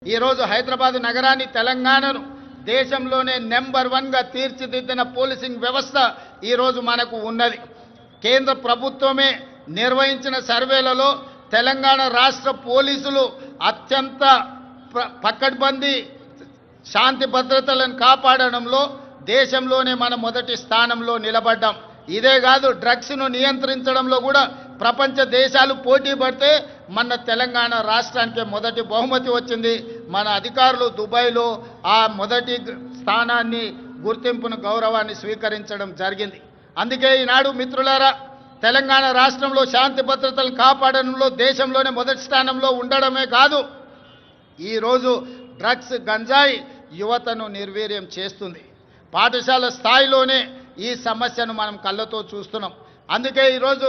ఈరోజు హైదరాబాద్ నగరాన్ని తెలంగాణను దేశంలోనే నెంబర్ 1గా తీర్చిదిద్దిన పోలీసింగ్ వ్యవస్థ ఈరోజు మనకు ఉన్నది. కేంద్ర ప్రభుత్వమే నిర్వహించిన సర్వేలలో తెలంగాణ రాష్ట్ర పోలీసులు అత్యంత పకడ్బందీ శాంతి భద్రతలను కాపాడడంలో దేశంలోనే మన మొదటి స్థానంలో నిలబడ్డాం. ఇదే కాదు, డ్రగ్స్ను నియంత్రించడంలో కూడా ప్రపంచ దేశాలు పోటీ పడితే మన తెలంగాణ రాష్ట్రానికి మొదటి బహుమతి వచ్చింది. మన అధికారులు దుబాయ్లో ఆ మొదటి స్థానాన్ని, గుర్తింపును, గౌరవాన్ని స్వీకరించడం జరిగింది. అందుకే ఈనాడు మిత్రులారా, తెలంగాణ రాష్ట్రంలో శాంతి భద్రతలను కాపాడడంలో దేశంలోనే మొదటి స్థానంలో ఉండడమే కాదు, ఈరోజు డ్రగ్స్, గంజాయి యువతను నిర్వీర్యం చేస్తుంది. పాఠశాల స్థాయిలోనే ఈ సమస్యను మనం కళ్ళతో చూస్తున్నాం. అందుకే ఈరోజు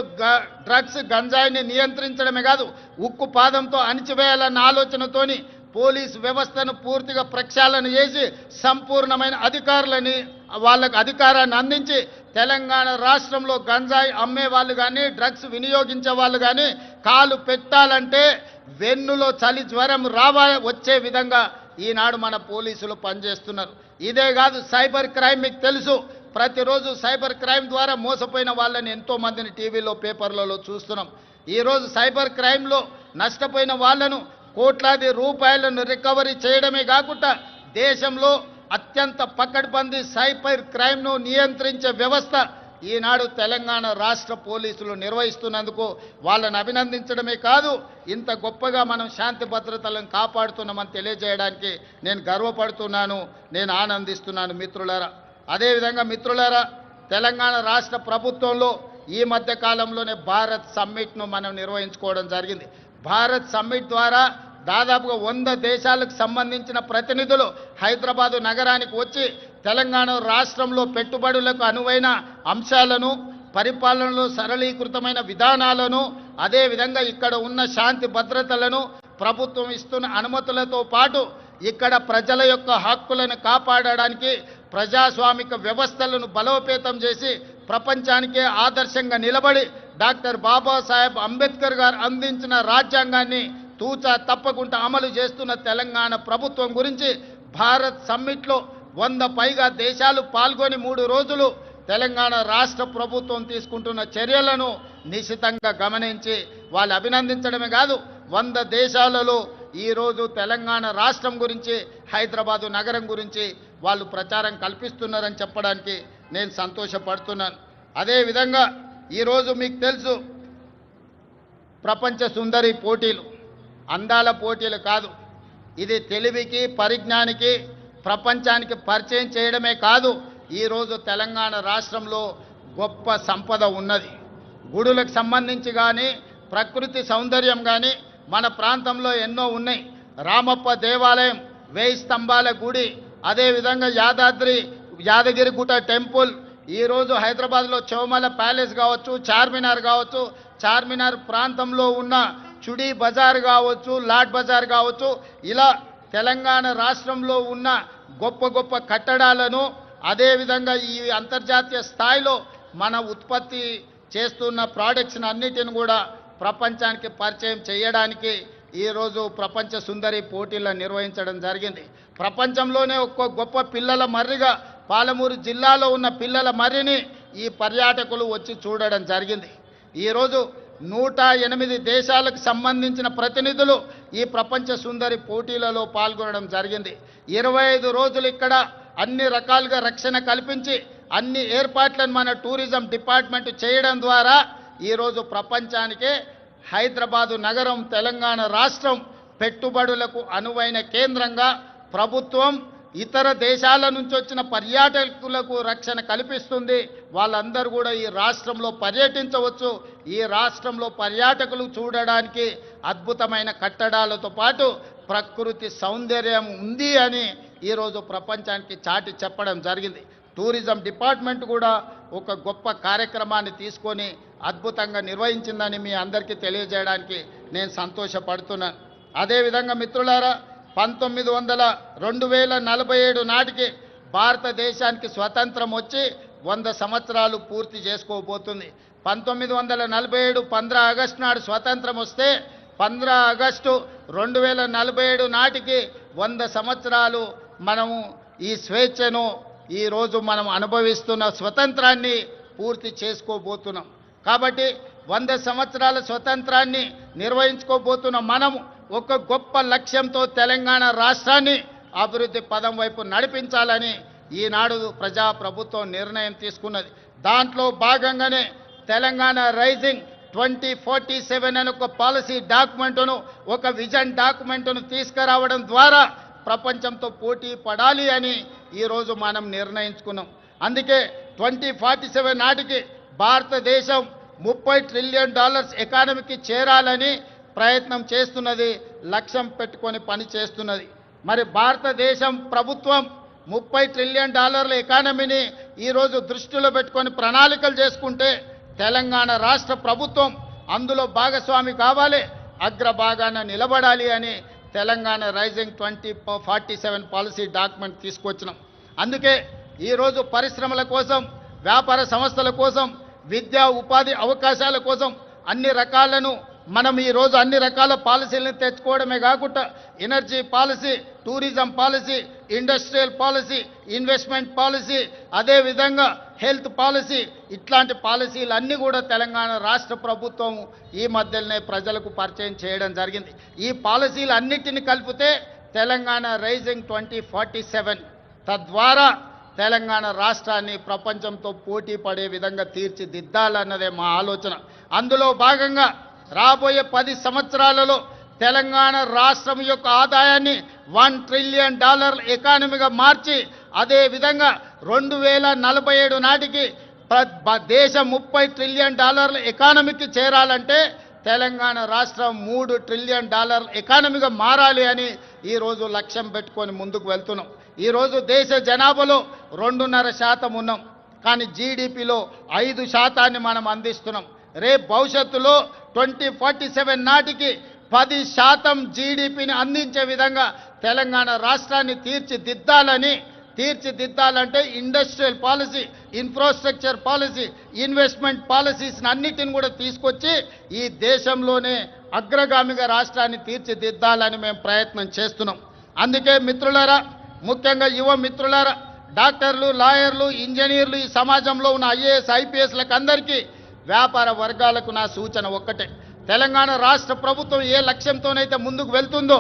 డ్రగ్స్, గంజాయిని నియంత్రించడమే కాదు, ఉక్కు పాదంతో అణిచివేయాలన్న ఆలోచనతోని పోలీస్ వ్యవస్థను పూర్తిగా ప్రక్షాళన చేసి సంపూర్ణమైన అధికారులని, వాళ్ళకు అధికారాన్ని అందించి తెలంగాణ రాష్ట్రంలో గంజాయి అమ్మే వాళ్ళు కానీ, డ్రగ్స్ వినియోగించే వాళ్ళు కానీ కాలు పెట్టాలంటే వెన్నులో చలి జ్వరం వచ్చే విధంగా ఈనాడు మన పోలీసులు పనిచేస్తున్నారు. ఇదే కాదు, సైబర్ క్రైమ్ మీకు తెలుసు. ప్రతిరోజు సైబర్ క్రైమ్ ద్వారా మోసపోయిన వాళ్ళని ఎంతో మందిని టీవీలో, పేపర్లలో చూస్తున్నాం. ఈరోజు సైబర్ క్రైమ్లో నష్టపోయిన వాళ్ళను కోట్లాది రూపాయలను రికవరీ చేయడమే కాకుండా దేశంలో అత్యంత పకడ్బందీ సైబర్ క్రైమ్ను నియంత్రించే వ్యవస్థ ఈనాడు తెలంగాణ రాష్ట్ర పోలీసులు నిర్వహిస్తున్నందుకు వాళ్ళని అభినందించడమే కాదు, ఇంత గొప్పగా మనం శాంతి భద్రతలను కాపాడుతున్నామని తెలియజేయడానికి నేను గర్వపడుతున్నాను, నేను ఆనందిస్తున్నాను మిత్రులారా. అదేవిధంగా మిత్రులారా, తెలంగాణ రాష్ట్ర ప్రభుత్వంలో ఈ మధ్య కాలంలోనే భారత్ సమ్మిట్ను మనం నిర్వహించుకోవడం జరిగింది. భారత్ సమ్మిట్ ద్వారా దాదాపుగా 100 దేశాలకు సంబంధించిన ప్రతినిధులు హైదరాబాదు నగరానికి వచ్చి తెలంగాణ రాష్ట్రంలో పెట్టుబడులకు అనువైన అంశాలను, పరిపాలనలో సరళీకృతమైన విధానాలను, అదేవిధంగా ఇక్కడ ఉన్న శాంతి భద్రతలను, ప్రభుత్వం ఇస్తున్న అనుమతులతో పాటు ఇక్కడ ప్రజల యొక్క హక్కులను కాపాడడానికి ప్రజాస్వామిక వ్యవస్థలను బలోపేతం చేసి ప్రపంచానికే ఆదర్శంగా నిలబడి డాక్టర్ బాబాసాహెబ్ అంబేద్కర్ గారు అందించిన రాజ్యాంగాన్ని తూచా తప్పకుండా అమలు చేస్తున్న తెలంగాణ ప్రభుత్వం గురించి భారత్ సమ్మిట్లో 100 పైగా దేశాలు పాల్గొని 3 రోజులు తెలంగాణ రాష్ట్ర ప్రభుత్వం తీసుకుంటున్న చర్యలను నిశితంగా గమనించి వాళ్ళు అభినందించడమే కాదు, 100 దేశాలలో ఈరోజు తెలంగాణ రాష్ట్రం గురించి, హైదరాబాదు నగరం గురించి వాళ్ళు ప్రచారం కల్పిస్తున్నారని చెప్పడానికి నేను సంతోషపడుతున్నాను. అదేవిధంగా ఈరోజు మీకు తెలుసు, ప్రపంచ సుందరి పోటీలు అందాల పోటీలు కాదు, ఇది తెలివికి, పరిజ్ఞానికి, ప్రపంచానికి పరిచయం చేయడమే కాదు, ఈరోజు తెలంగాణ రాష్ట్రంలో గొప్ప సంపద ఉన్నది. గుడులకు సంబంధించి కానీ, ప్రకృతి సౌందర్యం కానీ మన ప్రాంతంలో ఎన్నో ఉన్నాయి. రామప్ప దేవాలయం, 1000 స్తంభాల గుడి, అదేవిధంగా యాదగిరిగుట్ట టెంపుల్, ఈరోజు హైదరాబాద్లో చౌమల ప్యాలెస్ కావచ్చు, చార్మినార్ కావచ్చు, చార్మినార్ ప్రాంతంలో ఉన్న చుడీ బజార్ కావచ్చు, లాడ్ బజార్ కావచ్చు, ఇలా తెలంగాణ రాష్ట్రంలో ఉన్న గొప్ప గొప్ప కట్టడాలను, అదేవిధంగా ఈ అంతర్జాతీయ స్థాయిలో మన ఉత్పత్తి చేస్తున్న ప్రోడక్ట్స్ని అన్నిటిని కూడా ప్రపంచానికి పరిచయం చేయడానికి ఈరోజు ప్రపంచ సుందరి పోటీలను నిర్వహించడం జరిగింది. ప్రపంచంలోనే ఒక్క గొప్ప పిల్లల మర్రిగా పాలమూరు జిల్లాలో ఉన్న పిల్లల మర్రిని ఈ పర్యాటకులు వచ్చి చూడడం జరిగింది. ఈరోజు 108 దేశాలకు సంబంధించిన ప్రతినిధులు ఈ ప్రపంచ సుందరి పోటీలలో పాల్గొనడం జరిగింది. 25 రోజులు ఇక్కడ అన్ని రకాలుగా రక్షణ కల్పించి అన్ని ఏర్పాట్లను మన టూరిజం డిపార్ట్మెంట్ చేయడం ద్వారా ఈరోజు ప్రపంచానికే హైదరాబాదు నగరం, తెలంగాణ రాష్ట్రం పెట్టుబడులకు అనువైన కేంద్రంగా ప్రభుత్వం ఇతర దేశాల నుంచి వచ్చిన పర్యాటకులకు రక్షణ కల్పిస్తుంది. వాళ్ళందరూ కూడా ఈ రాష్ట్రంలో పర్యటించవచ్చు. ఈ రాష్ట్రంలో పర్యాటకులు చూడడానికి అద్భుతమైన కట్టడాలతో పాటు ప్రకృతి సౌందర్యం ఉంది అని ఈరోజు ప్రపంచానికి చాటి చెప్పడం జరిగింది. టూరిజం డిపార్ట్మెంట్ కూడా ఒక గొప్ప కార్యక్రమాన్ని తీసుకొని అద్భుతంగా నిర్వహించిందని మీ అందరికీ తెలియజేయడానికి నేను సంతోషపడుతున్నాను. అదేవిధంగా మిత్రులారా, 2047 నాటికి భారతదేశానికి స్వతంత్రం వచ్చి 100 సంవత్సరాలు పూర్తి చేసుకోబోతుంది. 1947 15 ఆగస్టు నాడు స్వతంత్రం వస్తే 15 ఆగస్టు 2047 నాటికి 100 సంవత్సరాలు మనము ఈ స్వేచ్ఛను ఈరోజు మనం అనుభవిస్తున్న స్వతంత్రాన్ని పూర్తి చేసుకోబోతున్నాం. కాబట్టి 100 సంవత్సరాల స్వతంత్రాన్ని నిర్వహించుకోబోతున్న మనము ఒక గొప్ప లక్ష్యంతో తెలంగాణ రాష్ట్రాన్ని అభివృద్ధి పదం వైపు నడిపించాలని ఈనాడు ప్రజాప్రభుత్వం నిర్ణయం తీసుకున్నది. దాంట్లో భాగంగానే తెలంగాణ రైజింగ్ 2047 అనే ఒక పాలసీ డాక్యుమెంటును, ఒక విజన్ డాక్యుమెంటును తీసుకురావడం ద్వారా ప్రపంచంతో పోటీ పడాలి అని ఈరోజు మనం నిర్ణయించుకున్నాం. అందుకే 2047 నాటికి భారతదేశం $30 ట్రిలియన్ ఎకానమీకి చేరాలని ప్రయత్నం చేస్తున్నది, లక్ష్యం పెట్టుకొని పని చేస్తున్నది. మరి భారతదేశం ప్రభుత్వం $30 ట్రిలియన్ ఎకానమీని ఈరోజు దృష్టిలో పెట్టుకొని ప్రణాళికలు చేసుకుంటే తెలంగాణ రాష్ట్ర ప్రభుత్వం అందులో భాగస్వామి కావాలి, అగ్రభాగాన నిలబడాలి అని తెలంగాణ రైజింగ్ 2047 పాలసీ డాక్యుమెంట్ తీసుకొచ్చినాం. అందుకే ఈరోజు పరిశ్రమల కోసం, వ్యాపార సంస్థల కోసం, విద్యా ఉపాధి అవకాశాల కోసం అన్ని రకాలను మనం ఈరోజు అన్ని రకాల పాలసీలను తెచ్చుకోవడమే కాకుండా energy policy, tourism policy, industrial policy, investment policy, అదేవిధంగా హెల్త్ పాలసీ, ఇట్లాంటి పాలసీలు అన్నీ కూడా తెలంగాణ రాష్ట్ర ప్రభుత్వం ఈ మధ్యలోనే ప్రజలకు పరిచయం చేయడం జరిగింది. ఈ పాలసీలు అన్నిటిని కలిపితే తెలంగాణ రైజింగ్ 2047, తద్వారా తెలంగాణ రాష్ట్రాన్ని ప్రపంచంతో పోటీ పడే విధంగా తీర్చిదిద్దాలన్నదే మా ఆలోచన. అందులో భాగంగా రాబోయే 10 సంవత్సరాలలో తెలంగాణ రాష్ట్రం యొక్క ఆదాయాన్ని $1 ట్రిలియన్ ఎకానమీగా మార్చి, అదేవిధంగా 2047 నాటికి దేశం $30 ట్రిలియన్ ఎకానమీకి చేరాలంటే తెలంగాణ రాష్ట్రం $3 ట్రిలియన్ ఎకానమీగా మారాలి అని ఈరోజు లక్ష్యం పెట్టుకొని ముందుకు వెళ్తున్నాం. ఈరోజు దేశ జనాభాలో 2.5% ఉన్నాం, కానీ జీడిపిలో 5% మనం అందిస్తున్నాం. రేపు భవిష్యత్తులో 2047 నాటికి 10% జీడిపిని అందించే విధంగా తెలంగాణ రాష్ట్రాన్ని తీర్చిదిద్దాలంటే industrial policy, infrastructure policy, investment policies అన్నిటిని కూడా తీసుకొచ్చి ఈ దేశంలోనే అగ్రగామిగా రాష్ట్రాన్ని తీర్చిదిద్దాలని మేము ప్రయత్నం చేస్తున్నాం. అందుకే మిత్రులారా, ముఖ్యంగా యువ మిత్రులారా, డాక్టర్లు, లాయర్లు, ఇంజనీర్లు, ఈ సమాజంలో ఉన్న IAS, IPSలకు అందరికీ, వ్యాపార వర్గాలకు నా సూచన ఒక్కటే: తెలంగాణ రాష్ట్ర ప్రభుత్వం ఏ లక్ష్యంతోనైతే ముందుకు వెళ్తుందో,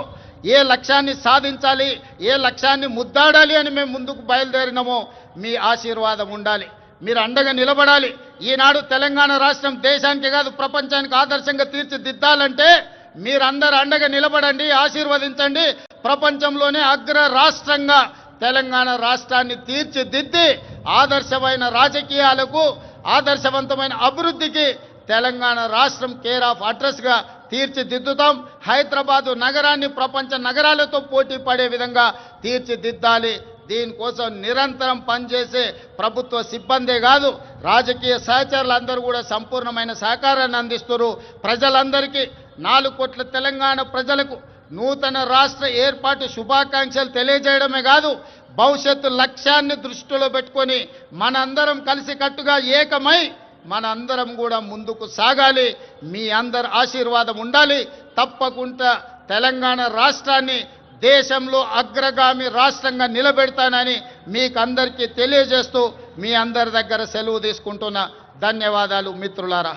ఏ లక్ష్యాన్ని సాధించాలి, ఏ లక్ష్యాన్ని ముద్దాడాలి అని మేము ముందుకు బయలుదేరినామో మీ ఆశీర్వాదం ఉండాలి, మీరు అండగా నిలబడాలి. ఈనాడు తెలంగాణ రాష్ట్రం దేశానికి కాదు ప్రపంచానికి ఆదర్శంగా తీర్చిదిద్దాలంటే మీరందరూ అండగా నిలబడండి, ఆశీర్వదించండి. ప్రపంచంలోనే అగ్ర రాష్ట్రంగా తెలంగాణ రాష్ట్రాన్ని తీర్చిదిద్ది ఆదర్శమైన రాజకీయాలకు, ఆదర్శవంతమైన అభివృద్ధికి తెలంగాణ రాష్ట్రం కేర్ ఆఫ్ అడ్రస్గా తీర్చిదిద్దుతాం. హైదరాబాదు నగరాన్ని ప్రపంచ నగరాలతో పోటీ పడే విధంగా తీర్చిదిద్దాలి. దీనికోసం నిరంతరం పనిచేసే ప్రభుత్వ సిబ్బందే కాదు, రాజకీయ సహచరులందరూ కూడా సంపూర్ణమైన సహకారాన్ని అందిస్తారు. ప్రజలందరికీ 4 కోట్ల తెలంగాణ ప్రజలకు నూతన రాష్ట్ర ఏర్పాటు శుభాకాంక్షలు తెలియజేయడమే కాదు, భవిష్యత్తు లక్ష్యాన్ని దృష్టిలో పెట్టుకొని మనందరం కలిసికట్టుగా ఏకమై మనందరం కూడా ముందుకు సాగాలి. మీ అందరి ఆశీర్వాదం ఉండాలి. తప్పకుండా తెలంగాణ రాష్ట్రాన్ని దేశంలో అగ్రగామి రాష్ట్రంగా నిలబెడతానని మీకు అందరికీ తెలియజేస్తూ మీ అందరి దగ్గర సెలవు తీసుకుంటున్నా. ధన్యవాదాలు మిత్రులారా.